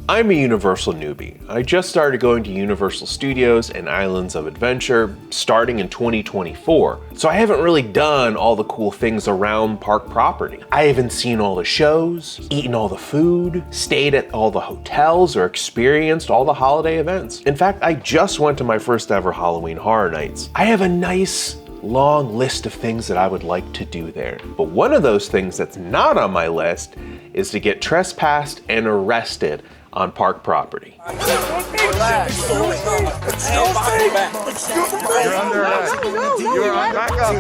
I'm a Universal newbie. I just started going to Universal Studios and Islands of Adventure starting in 2024. So I haven't really done all the cool things around park property. I haven't seen all the shows, eaten all the food, stayed at all the hotels, or experienced all the holiday events. In fact, I just went to my first ever Halloween Horror Nights. I have a nice long list of things that I would like to do there. But one of those things that's not on my list is to get trespassed and arrested on park property. You're under arrest. You're on back up.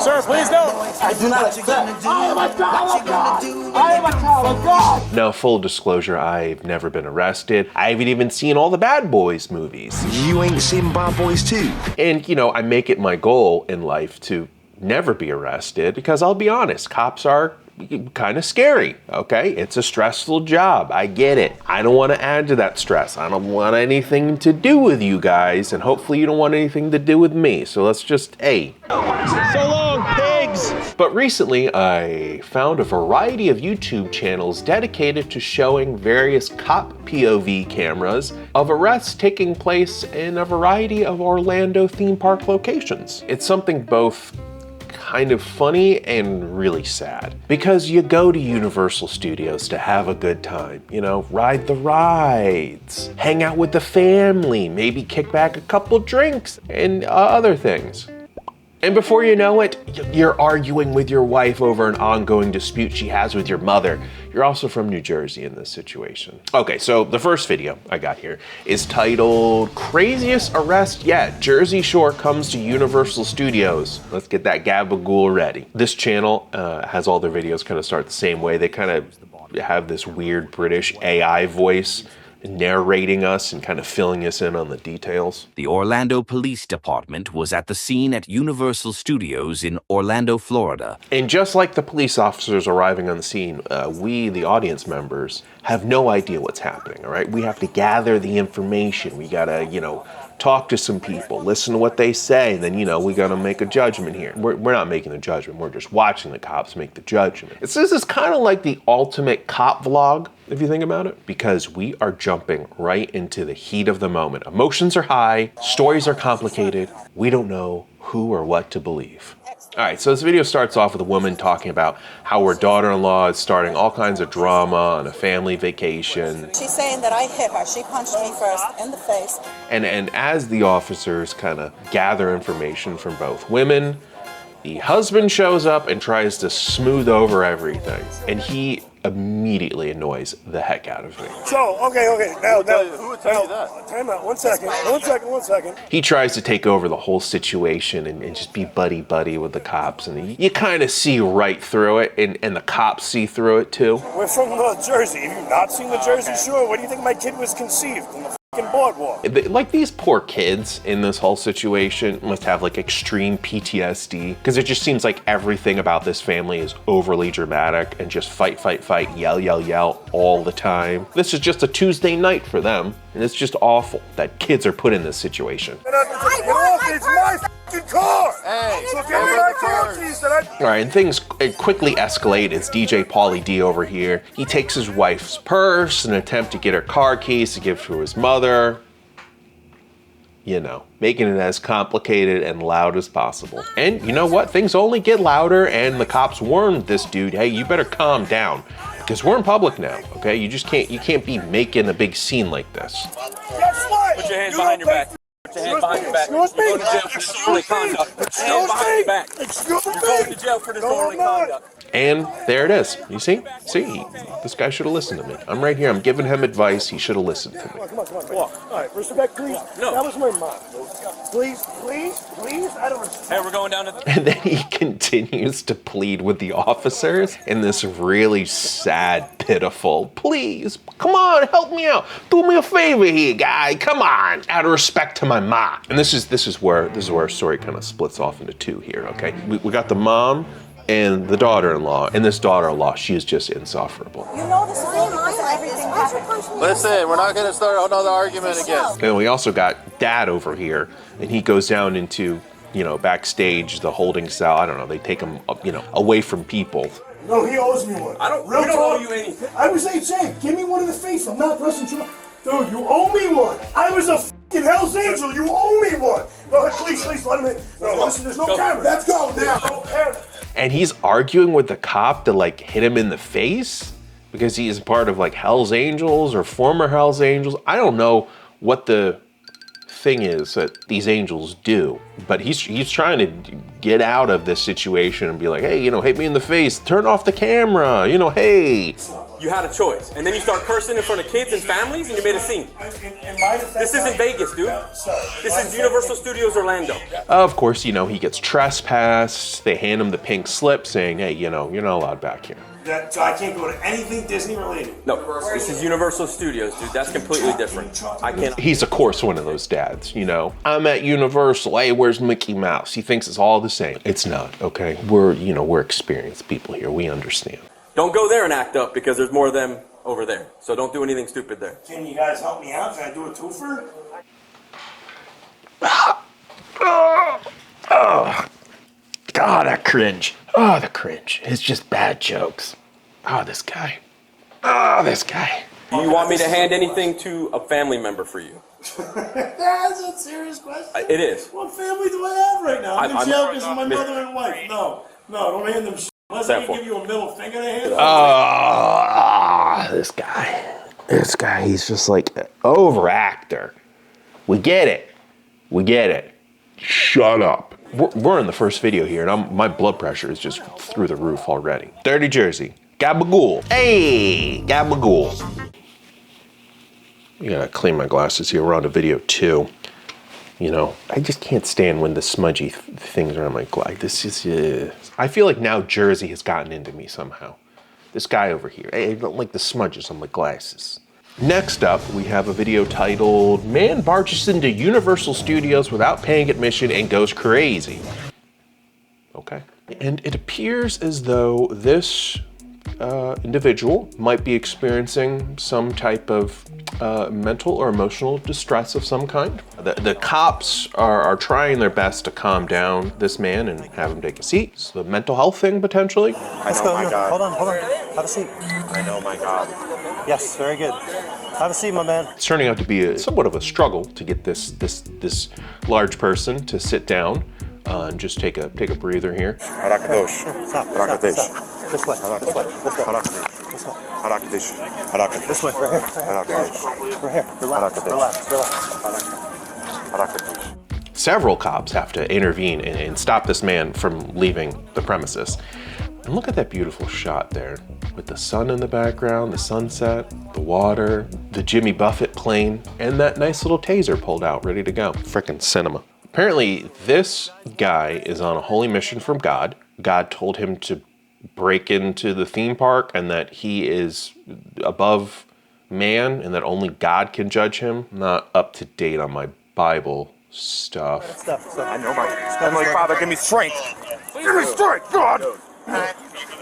Sir, please don't. I do not accept. I am a child of God. I am a child of God. Now, full disclosure, I've never been arrested. I haven't even seen all the Bad Boys movies. You ain't seen Bad Boys 2? And, you know, I make it my goal in life to never be arrested because I'll be honest, cops are kind of scary, okay? It's a stressful job, I get it. I don't want to add to that stress. I don't want anything to do with you guys, and hopefully you don't want anything to do with me, so let's just, hey. So long, pigs! But recently, I found a variety of YouTube channels dedicated to showing various cop POV cameras of arrests taking place in a variety of Orlando theme park locations. It's something both kind of funny and really sad. Because you go to Universal Studios to have a good time, you know, ride the rides, hang out with the family, maybe kick back a couple drinks and other things. And before you know it, you're arguing with your wife over an ongoing dispute she has with your mother. You're also from New Jersey in this situation. Okay, so the first video I got here is titled Craziest Arrest Yet. Jersey Shore Comes to Universal Studios. Let's get that gabagool ready. This channel has all their videos kind of start the same way. They kind of have this weird British AI voice narrating us and kind of filling us in on the details. The Orlando Police Department was at the scene at Universal Studios in Orlando, Florida. And just like the police officers arriving on the scene, we, the audience members, have no idea what's happening, all right? We have to gather the information. We gotta, you know, talk to some people, listen to what they say, and then, you know, we gotta make a judgment here. We're not making the judgment, we're just watching the cops make the judgment. This is kind of like the ultimate cop vlog, if you think about it, because we are jumping right into the heat of the moment. Emotions are high, stories are complicated, we don't know who or what to believe. All right, so this video starts off with a woman talking about how her daughter-in-law is starting all kinds of drama on a family vacation. She's saying that I hit her. She punched me first in the face. And as the officers kind of gather information from both women, the husband shows up and tries to smooth over everything. And he immediately annoys the heck out of me. So, okay, now, who would tell you that? Time out, one second. He tries to take over the whole situation and just be buddy-buddy with the cops, and you kind of see right through it, and the cops see through it too. We're from Jersey. Have you not seen the Jersey Shore? Where do you think my kid was conceived? In the fucking boardwalk. Like, these poor kids in this whole situation must have like extreme PTSD, because it just seems like everything about this family is overly dramatic and just fight, yell all the time. This is just a Tuesday night for them, and it's just awful that kids are put in this situation. It's my fucking car! Hey, so give me my car keys that I... All right, and things quickly escalate. It's DJ Pauly D over here. He takes his wife's purse in an attempt to get her car keys to give to his mother. You know, making it as complicated and loud as possible. And you know what? Things only get louder, and the cops warned this dude, hey, you better calm down, because we're in public now, okay? You can't be making a big scene like this. Guess what? Put your hands behind your back. Put your hands behind your back. You're going to jail for disorderly conduct. Put your hands behind your back. You're going to jail for disorderly conduct. And there it is. You see? See, this guy should have listened to me. I'm right here. I'm giving him advice. He should have listened to me. Come on. All right, respect, please. No. That was my mom. Please. I don't respect. Hey, we're going down to the... And then he continues to plead with the officers in this really sad, pitiful, please, come on, help me out. Do me a favor here, guy. Come on. Out of respect to my mom. And this is where our story kind of splits off into two here, okay? We got the mom and the daughter-in-law, and this daughter-in-law, she is just insufferable. You know this is everything happened. Listen, we're not going to start another argument again. And we also got Dad over here, and he goes down into, you know, backstage, the holding cell. I don't know, they take him, you know, away from people. No, he owes me one. I don't. We don't owe you anything. I was AJ. Give me one in the face. I'm not pressing charge. Dude, you owe me one. I was a fucking Hell's Angel. You owe me one. Go ahead, please, let him in. No, listen, there's no camera. Let's go now. No camera. And he's arguing with the cop to like hit him in the face because he is part of like Hell's Angels or former Hell's Angels. I don't know what the thing is that these angels do, but he's trying to get out of this situation and be like, hey, you know, hit me in the face, turn off the camera, you know, hey. You had a choice, and then you start cursing in front of kids and families, and you made a scene. This isn't Vegas, dude. This is Universal Studios Orlando. Of course, you know, he gets trespassed. They hand him the pink slip saying, hey, you know, you're not allowed back here. So I can't go to anything Disney related? No, this is Universal Studios, dude. That's completely different. I can't. He's, of course, one of those dads, you know. I'm at Universal. Hey, where's Mickey Mouse? He thinks it's all the same. It's not, okay? We're experienced people here. We understand. Don't go there and act up because there's more of them over there. So don't do anything stupid there. Can you guys help me out? Can I do a twofer? Oh, God, I cringe. Oh, the cringe. It's just bad jokes. Oh, this guy. Oh, this guy. Do you want me to hand anything to a family member for you? That's a serious question. It is. What family do I have right now? I'm in jail because of my mother and wife. No, don't hand them shit. Unless I can give you a middle finger to hand. This guy. This guy, he's just like an overactor. We get it. Shut up. We're in the first video here, and my blood pressure is just through the roof already. Dirty Jersey. Gabagool. Hey, Gabagool. You gotta clean my glasses here. We're on to video 2. You know, I just can't stand when the smudgy things are on my glass. This is, I feel like now Jersey has gotten into me somehow. This guy over here, I don't like the smudges on my glasses. Next up, we have a video titled, Man Barges into Universal Studios Without Paying Admission and Goes Crazy. Okay. And it appears as though this individual might be experiencing some type of mental or emotional distress of some kind. The cops are trying their best to calm down this man and have him take a seat. It's the mental health thing, potentially. Let's go. My God. Hold on. Have a seat. I know, my God. Yes, very good. Have a seat, my man. It's turning out to be somewhat of a struggle to get this large person to sit down and just take a breather here. Harakadosh. Stop. This way. This way. This way. Right here. Relax. Several cops have to intervene and stop this man from leaving the premises. And look at that beautiful shot there with the sun in the background, the sunset, the water, the Jimmy Buffett plane, and that nice little taser pulled out, ready to go. Frickin' cinema. Apparently, this guy is on a holy mission from God. God told him to break into the theme park and that he is above man and that only God can judge him. Not up to date on my Bible stuff. I know, my Heavenly Father, give me strength. Give me strength, God.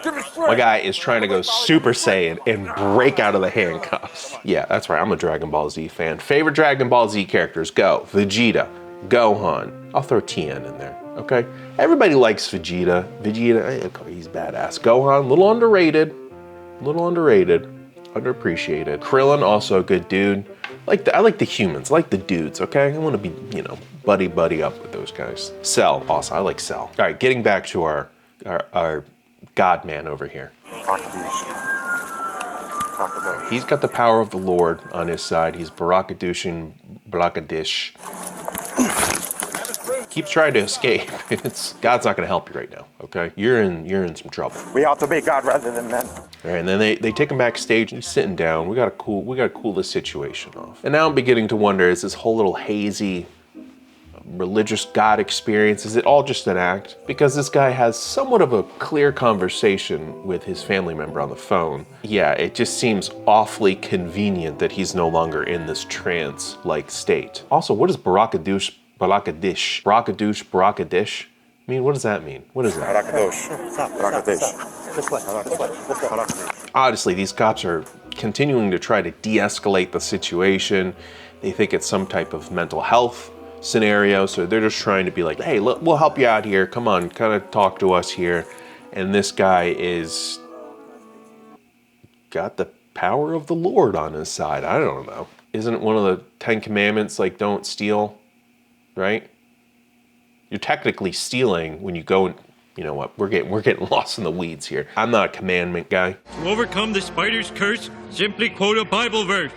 Give me strength. My guy is trying to go Super Saiyan and break out of the handcuffs. Yeah, that's right. I'm a Dragon Ball Z fan. Favorite Dragon Ball Z characters, go. Vegeta, Gohan. I'll throw Tien in there, okay? Everybody likes Vegeta. He's badass. Gohan, a little underrated, underappreciated. Krillin, also a good dude. I like the humans, I like the dudes, okay? I want to be, buddy up with those guys. Cell, also, I like Cell. All right, getting back to our God man over here. He's got the power of the Lord on his side. He's Barakadushin Barakadish. Keeps trying to escape. God's not going to help you right now, okay? You're in some trouble. We ought to be God rather than men. All right, and then they take him backstage. He's sitting down. We gotta cool this situation off. And now I'm beginning to wonder: is this whole little hazy religious God experience, is it all just an act? Because this guy has somewhat of a clear conversation with his family member on the phone. Yeah, it just seems awfully convenient that he's no longer in this trance-like state. Also, what is Barakadish? I mean, what does that mean? What is that? Obviously, these cops are continuing to try to de-escalate the situation. They think it's some type of mental health scenario, so they're just trying to be like, hey, look, we'll help you out here. Come on, kind of talk to us here. And this guy is got the power of the Lord on his side. I don't know. Isn't one of the 10 Commandments like don't steal, right? You're technically stealing when you go and, you know what, we're getting lost in the weeds here. I'm not a commandment guy. To overcome the spider's curse, simply quote a Bible verse.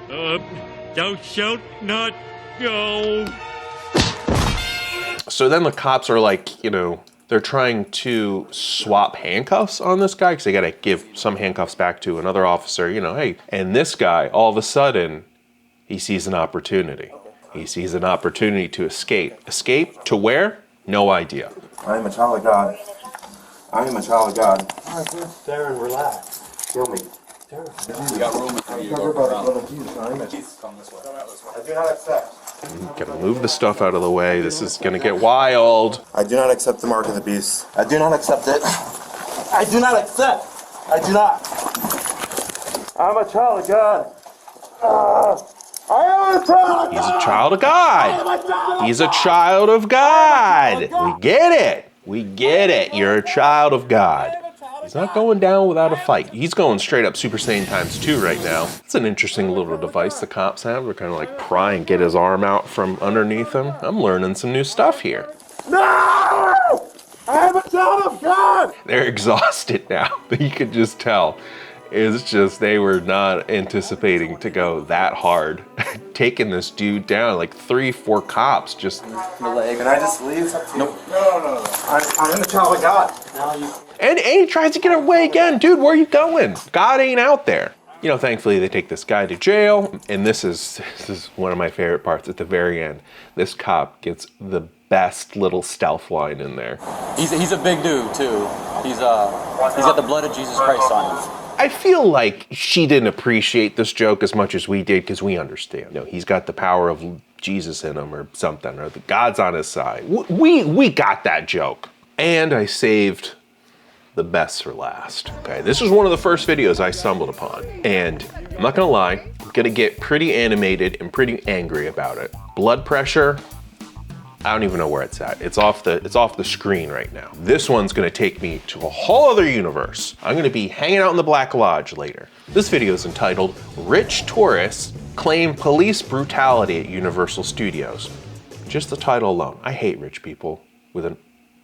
Thou shalt not go. So then the cops are like, you know, they're trying to swap handcuffs on this guy because they got to give some handcuffs back to another officer, you know, hey. And this guy, all of a sudden, he sees an opportunity. He sees an opportunity to escape. Escape to where? No idea. I am a child of God. I am a child of God. Darren, relax. Kill me. We got room for you. Come this way. I do not accept. Gotta move the stuff out of the way. This is gonna get wild. I do not accept the mark of the beast. I do not accept it. I do not accept. I do not. I'm a child of God. I am a child of God. He's a child of God. He's a child of God. We get it. We get it. You're a child of God. He's not going down without a fight. He's going straight up Super Saiyan ×2 right now. It's an interesting little device the cops have. They're kind of like pry and get his arm out from underneath him. I'm learning some new stuff here. No! I'm a child of God! They're exhausted now. You could just tell. It's just they were not anticipating to go that hard. Taking this dude down, like 3-4 cops just... Can I just leave? Nope. No. I'm a child of God. And he tries to get away again. Dude, where are you going? God ain't out there. You know, thankfully they take this guy to jail. And this is one of my favorite parts at the very end. This cop gets the best little stealth line in there. He's a big dude too. He's got the blood of Jesus Christ on him. I feel like she didn't appreciate this joke as much as we did because we understand. You know, he's got the power of Jesus in him or something, or the God's on his side. We got that joke. And I saved the best for last. Okay, this is one of the first videos I stumbled upon. And I'm not gonna lie, I'm gonna get pretty animated and pretty angry about it. Blood pressure, I don't even know where it's at. It's off the screen right now. This one's gonna take me to a whole other universe. I'm gonna be hanging out in the Black Lodge later. This video is entitled, Rich Tourists Claim Police Brutality at Universal Studios. Just the title alone. I hate rich people with an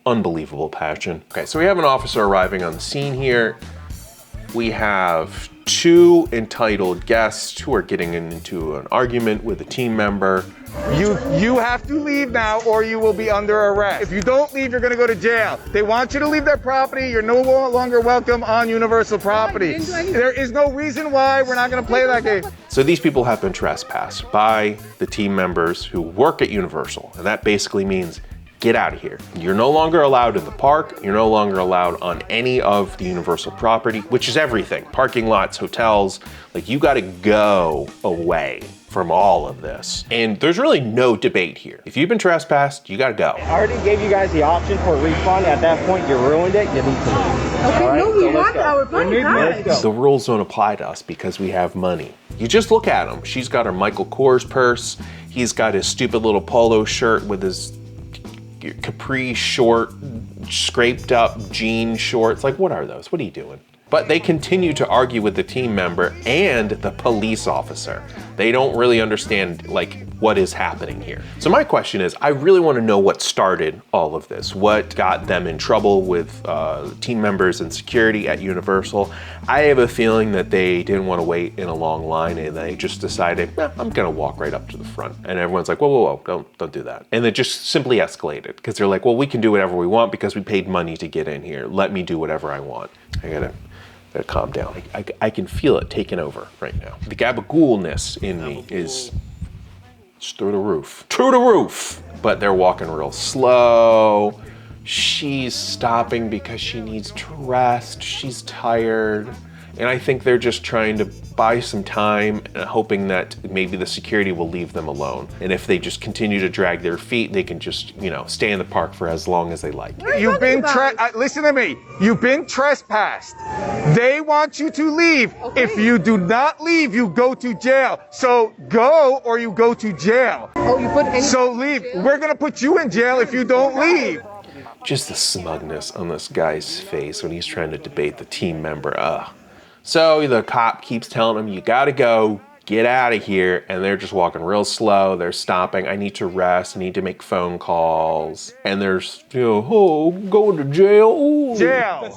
unbelievable passion. Okay, so we have an officer arriving on the scene here. We have 2 entitled guests who are getting into an argument with a team member. You have to leave now or you will be under arrest. If you don't leave, you're gonna go to jail. They want you to leave their property. You're no longer welcome on Universal property. There is no reason why we're not gonna play that game. So these people have been trespassed by the team members who work at Universal. And that basically means get out of here. You're no longer allowed in the park. You're no longer allowed on any of the Universal property, which is everything. Parking lots, hotels, like you gotta go away from all of this. And there's really no debate here. If you've been trespassed, you gotta go. I already gave you guys the option for a refund. At that point, you ruined it. You need to leave. Okay, right? No, we want our money back. The rules don't apply to us because we have money. You just look at him. She's got her Michael Kors purse. He's got his stupid little polo shirt with his capri short, scraped up jean shorts. Like, what are those? What are you doing? But they continue to argue with the team member and the police officer. They don't really understand like what is happening here. So my question is, I really want to know what started all of this. What got them in trouble with team members and security at Universal? I have a feeling that they didn't want to wait in a long line and they just decided, I'm gonna walk right up to the front. And everyone's like, whoa, don't do that. And it just simply escalated because they're like, well, we can do whatever we want because we paid money to get in here. Let me do whatever I want. I gotta calm down. I can feel it taking over right now. The gabagoolness in me is through the roof. Through the roof! But they're walking real slow. She's stopping because she needs to rest. She's tired. And I think they're just trying to buy some time, hoping that maybe the security will leave them alone. And if they just continue to drag their feet, they can just, you know, stay in the park for as long as they like. You've been, listen to me. You've been trespassed. They want you to leave. Okay. If you do not leave, you go to jail. So go or you go to jail. Oh, you put any So leave. We're gonna put you in jail if you don't leave. Just the smugness on this guy's face when he's trying to debate the team member. So the cop keeps telling them, you gotta go, get out of here. And they're just walking real slow. They're stopping. I need to rest. I need to make phone calls. And there's, you know, oh, I'm going to jail. Ooh. Jail.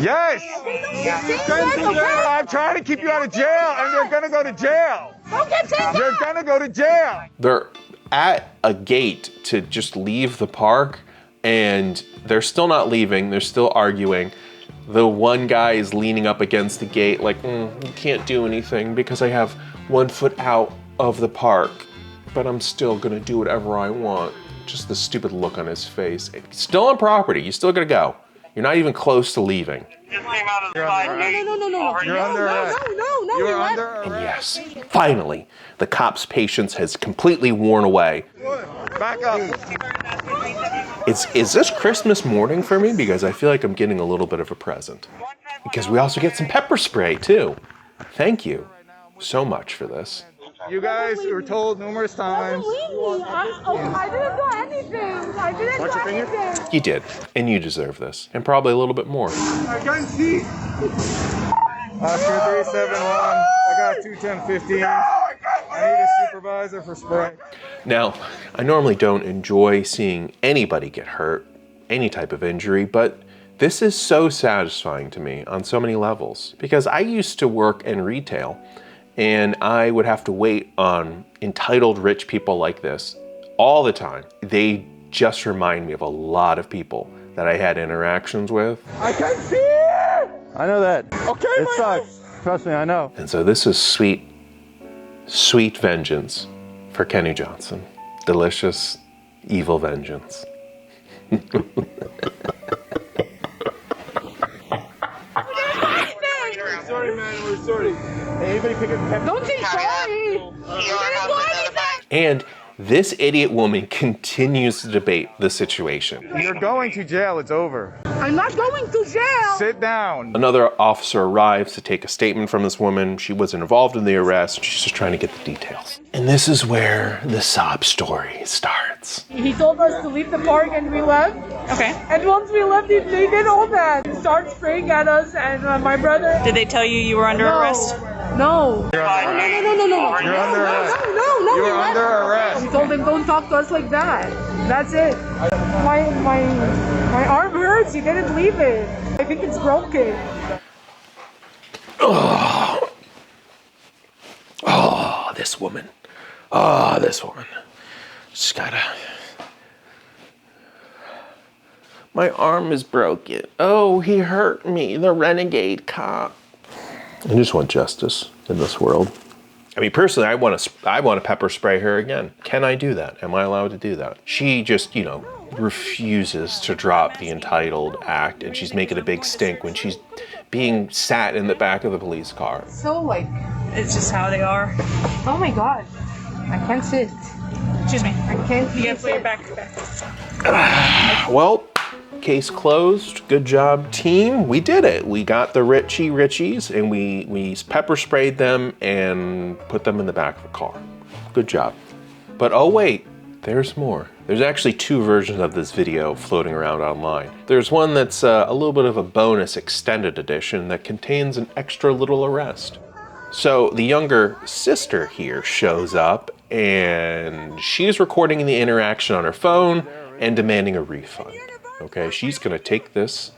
Yes. I'm trying to keep you out of jail, and you're gonna go to jail. You're gonna go to jail. They're at a gate to just leave the park, and they're still not leaving. They're still arguing. The one guy is leaning up against the gate like, you can't do anything because I have 1 foot out of the park, but I'm still gonna do whatever I want. Just the stupid look on his face. Still on property, you still gotta go. You're not even close to leaving. No. You're under arrest. No. You're under arrest. And yes, finally, the cop's patience has completely worn away. Back up. Is this Christmas morning for me? Because I feel like I'm getting a little bit of a present. Because we also get some pepper spray too. Thank you so much for this. You guys were told numerous times. I didn't do anything. I didn't do anything. You did, and you deserve this, and probably a little bit more. I got Oscar 371. I got 21015. I need a supervisor for spray. Now, I normally don't enjoy seeing anybody get hurt, any type of injury, but this is so satisfying to me on so many levels. Because I used to work in retail, and I would have to wait on entitled rich people like this all the time. They just remind me of a lot of people that I had interactions with. I can see it! I know that. Okay, it sucks. Trust me, I know. And so this is sweet, sweet vengeance for Kenny Johnson. Delicious, evil vengeance. Sorry, man, we're sorry. Hey, anybody pick up pepper? Don't say sorry. You didn't do anything. And this idiot woman continues to debate the situation. You're going to jail, it's over. I'm not going to jail. Sit down. Another officer arrives to take a statement from this woman. She wasn't involved in the arrest. She's just trying to get the details. And this is where the sob story starts. He told us to leave the park and we left. Okay. And once we left, they did all that. Started spraying at us and my brother. Did they tell you were under arrest? No. You're under arrest. No. You're under arrest. No. You're under arrest. We told him don't talk to us like that. That's it. My arm hurts. He didn't leave it. I think it's broken. Oh, this woman. Oh, this woman. Just gotta... My arm is broken. Oh, he hurt me, the renegade cop. I just want justice in this world. I mean, personally, I want to pepper spray her again. Can I do that? Am I allowed to do that? She just, you know, refuses to drop the entitled act, and she's making a big stink when she's being sat in the back of the police car. So, like, It's just how they are. oh my God. I can't sit. Excuse me. I can't You gotta put your back. Well, case closed. Good job, team. We did it. We got the Richies, and we pepper sprayed them and put them in the back of a car. Good job. But oh wait, there's more. There's actually 2 versions of this video floating around online. There's one that's a little bit of a bonus extended edition that contains an extra little arrest. So the younger sister here shows up, and she's recording the interaction on her phone and demanding a refund. Okay, she's gonna take this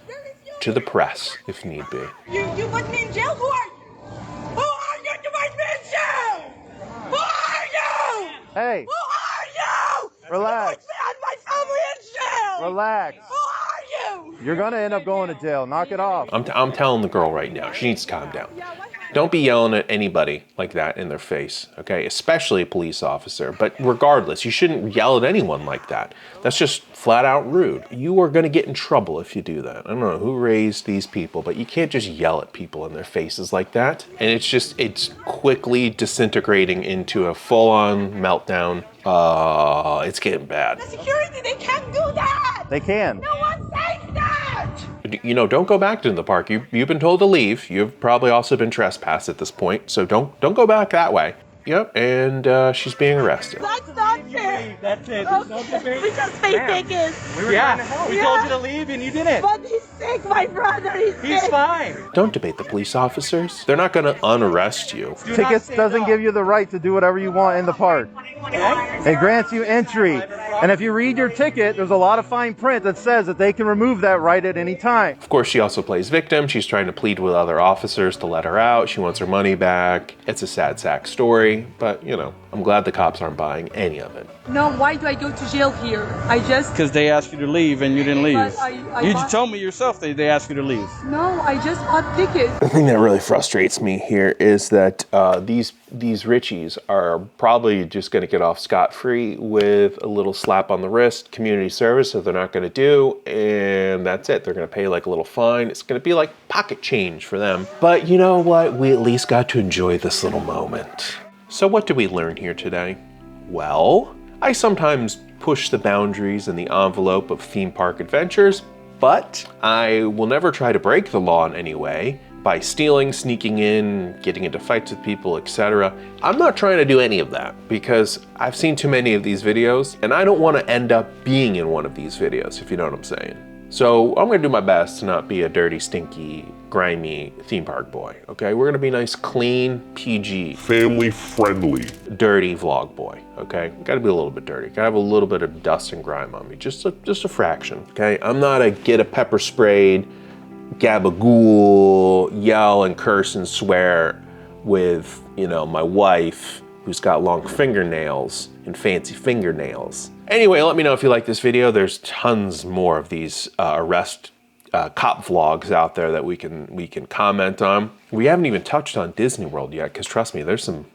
to the press if need be. You put me in jail? Who are you? Who are you to put me in jail? Who are you? Hey. Who are you? Relax. You put me and my family in jail. Relax. Who are you? You're gonna end up going to jail. Knock it off. I'm telling the girl right now, she needs to calm down. Don't be yelling at anybody like that in their face, okay? Especially a police officer. But regardless, you shouldn't yell at anyone like that. That's just flat out rude. You are gonna get in trouble if you do that. I don't know who raised these people, but you can't just yell at people in their faces like that. And it's quickly disintegrating into a full-on meltdown. It's getting bad. The security, they can't do that. They can. No one says that. You know, don't go back to the park. You've been told to leave. You've probably also been trespassed at this point, so don't go back that way. Yep, and she's being arrested. That's not fair. That's it. There's no debate. Because they think it. We told you to leave and you didn't. But he's sick, my brother. He's sick. fine. Don't debate the police officers. They're not gonna unarrest you. Tickets doesn't give you the right to do whatever you want in the park. It grants you entry. And if you read your ticket, there's a lot of fine print that says that they can remove that right at any time. Of course, she also plays victim. She's trying to plead with other officers to let her out. She wants her money back. It's a sad sack story, but you know, I'm glad the cops aren't buying any of it. No, why do I go to jail here? I just... Because they asked you to leave and you didn't leave. You bought... told me yourself they asked you to leave. No, I just bought tickets. The thing that really frustrates me here is that these Richies are probably just going to get off scot-free with a little slap on the wrist, community service that they're not going to do, and that's it. They're going to pay like a little fine. It's going to be like pocket change for them. But you know what? We at least got to enjoy this little moment. So what did we learn here today? Well, I sometimes push the boundaries and the envelope of theme park adventures, but I will never try to break the law in any way by stealing, sneaking in, getting into fights with people, etc. I'm not trying to do any of that because I've seen too many of these videos and I don't want to end up being in one of these videos, if you know what I'm saying. So I'm gonna do my best to not be a dirty, stinky, grimy theme park boy, okay? We're gonna be nice, clean, PG. Family friendly. Dirty vlog boy, okay? Gotta be a little bit dirty. Gotta have a little bit of dust and grime on me, just a fraction, okay? I'm not a get a pepper sprayed, gabagool, yell and curse and swear with, you know, my wife who's got long fingernails and fancy fingernails. Anyway, let me know if you like this video. There's tons more of these arrest cop vlogs out there that we can comment on. We haven't even touched on Disney World yet, because trust me, there's some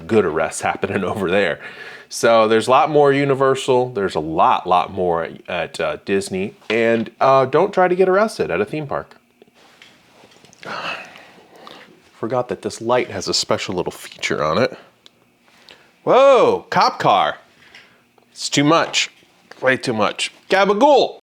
good arrests happening over there. So there's a lot more Universal. There's a lot more at Disney, and don't try to get arrested at a theme park. Forgot that this light has a special little feature on it. Whoa, cop car. It's too much, way too much. Gabagool.